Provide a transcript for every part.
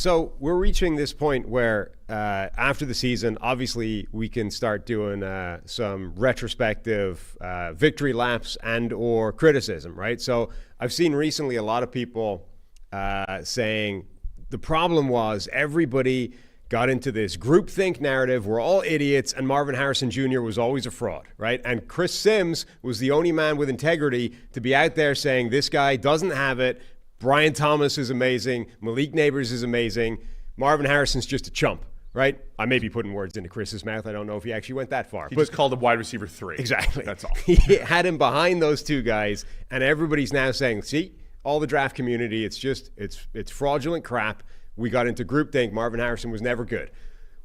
So we're reaching this point where after the season, obviously we can start doing some retrospective victory laps and or criticism, right? So I've seen recently a lot of people saying the problem was everybody got into this groupthink narrative. We're all idiots, and Marvin Harrison Jr. was always a fraud, right? And Chris Sims was the only man with integrity to be out there saying this guy doesn't have it. Brian Thomas is amazing. Malik Nabers is amazing. Marvin Harrison's just a chump, right? I may be putting words into Chris's mouth. I don't know if he actually went that far. He just called him wide receiver 3. Exactly. That's all. He had him behind those two guys, and everybody's now saying, see, all the draft community, it's fraudulent crap. We got into groupthink. Marvin Harrison was never good.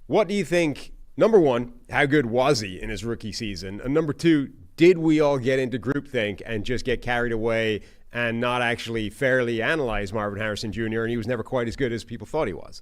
What do you think, number one, how good was he in his rookie season? And number two, did we all get into groupthink and just get carried away and not actually fairly analyze Marvin Harrison Jr., and he was never quite as good as people thought he was?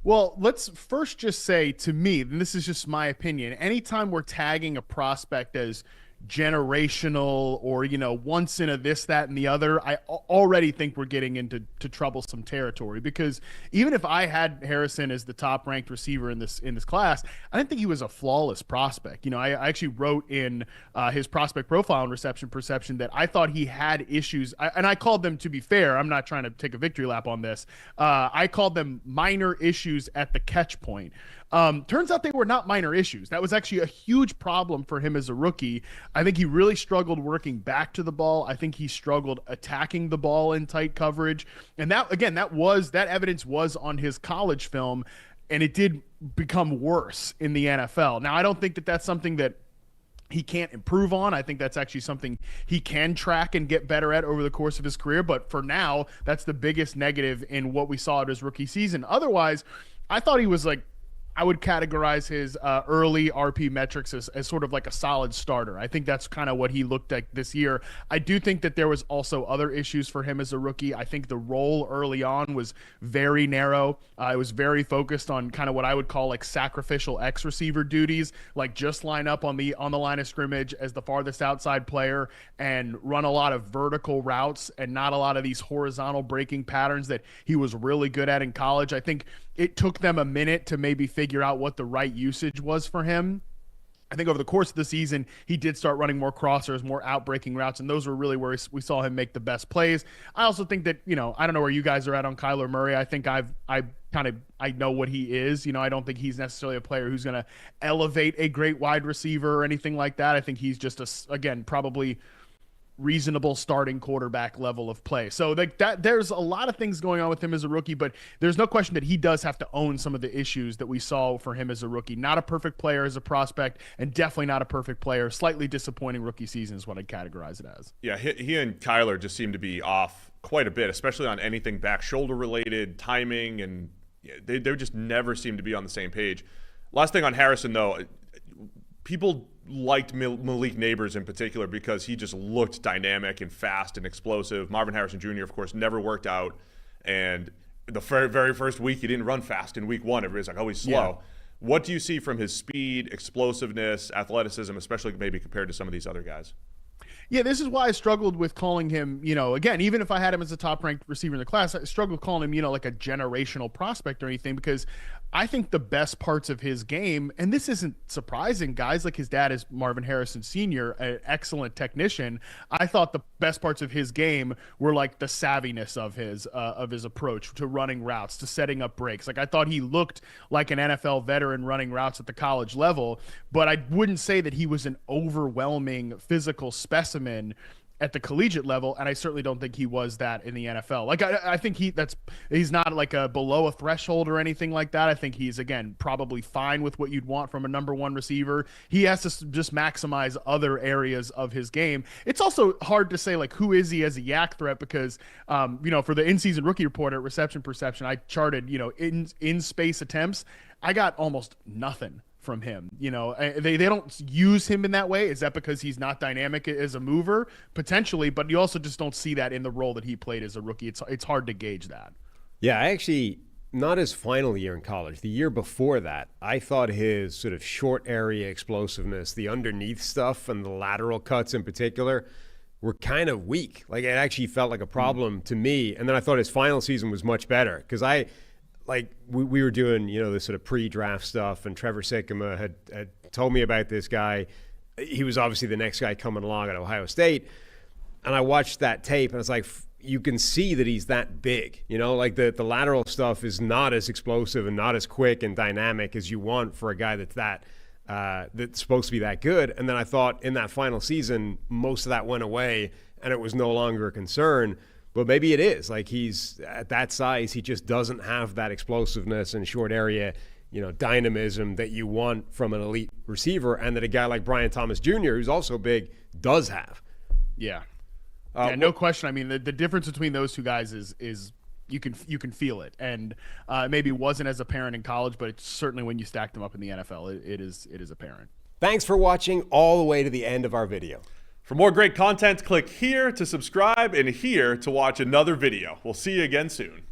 Well, let's first just say, to me, and this is just my opinion, anytime we're tagging a prospect as generational or, once in a this, that, and the other, I already think we're getting into troublesome territory, because even if I had Harrison as the top ranked receiver in this class, I didn't think he was a flawless prospect. I actually wrote in his prospect profile and reception perception that I thought he had issues, and I called them, to be fair, I'm not trying to take a victory lap on this, I called them minor issues at the catch point. Turns out they were not minor issues. That was actually a huge problem for him as a rookie. I think he really struggled working back to the ball. I think he struggled attacking the ball in tight coverage. And that evidence was on his college film, and it did become worse in the NFL. Now, I don't think that that's something that he can't improve on. I think that's actually something he can track and get better at over the course of his career. But for now, that's the biggest negative in what we saw at his rookie season. Otherwise, I thought he was I would categorize his early RP metrics as sort of like a solid starter. I think that's kind of what he looked like this year. I do think that there was also other issues for him as a rookie. I think the role early on was very narrow. It was very focused on kind of what I would call like sacrificial X receiver duties, like just line up on the line of scrimmage as the farthest outside player and run a lot of vertical routes and not a lot of these horizontal breaking patterns that he was really good at in college. I think it took them a minute to maybe figure out what the right usage was for him. I think over the course of the season, he did start running more crossers, more out-breaking routes, and those were really where we saw him make the best plays. I also think that, I don't know where you guys are at on Kyler Murray. I think I know what he is. I don't think he's necessarily a player who's going to elevate a great wide receiver or anything like that. I think he's just, probably reasonable starting quarterback level of play. So there's a lot of things going on with him as a rookie, but there's no question that he does have to own some of the issues that we saw for him as a rookie. Not a perfect player as a prospect, and definitely not a perfect player. Slightly disappointing rookie season is what I'd categorize it as. Yeah, he and Kyler just seem to be off quite a bit, especially on anything back shoulder related, timing, and they just never seem to be on the same page. Last thing on Harrison, though, people liked Malik Nabers in particular because he just looked dynamic and fast and explosive. Marvin Harrison Jr., of course, never worked out. And the very first week, he didn't run fast in week one. Everybody's like, oh, he's slow. Yeah. What do you see from his speed, explosiveness, athleticism, especially maybe compared to some of these other guys? Yeah, this is why I struggled with calling him, again, even if I had him as a top-ranked receiver in the class, I struggled with calling him, like a generational prospect or anything, because I think the best parts of his game, and this isn't surprising, guys, like his dad is Marvin Harrison Sr., an excellent technician. I thought the best parts of his game were like the savviness of his approach to running routes, to setting up breaks. Like I thought he looked like an NFL veteran running routes at the college level, but I wouldn't say that he was an overwhelming physical specimen at the collegiate level, and I certainly don't think he was that in the NFL. Like I think he's not like a below a threshold or anything like that. I think he's, again, probably fine with what you'd want from a number one receiver. He has to just maximize other areas of his game. It's also hard to say like who is he as a yak threat, because for the in-season rookie report at reception perception, I charted in space attempts. I got almost nothing from him. They don't use him in that way. Is that because he's not dynamic as a mover? Potentially, but you also just don't see that in the role that he played as a rookie. It's hard to gauge that. Yeah, I actually, not his final year in college, the year before that, I thought his sort of short area explosiveness, the underneath stuff and the lateral cuts in particular, were kind of weak. Like it actually felt like a problem to me. And then I thought his final season was much better, because like we were doing, this sort of pre-draft stuff, and Trevor Sikkema had told me about this guy. He was obviously the next guy coming along at Ohio State. And I watched that tape, and it's like, you can see that he's that big. Like the lateral stuff is not as explosive and not as quick and dynamic as you want for a guy that's supposed to be that good. And then I thought in that final season, most of that went away, and it was no longer a concern. But maybe it is. Like, he's at that size, he just doesn't have that explosiveness and short area, dynamism that you want from an elite receiver, and that a guy like Brian Thomas Jr., who's also big, does have. Yeah. No question. I mean, the difference between those two guys is you can feel it, and maybe wasn't as apparent in college, but it's certainly when you stack them up in the NFL, it is apparent. Thanks for watching all the way to the end of our video. For more great content, click here to subscribe and here to watch another video. We'll see you again soon.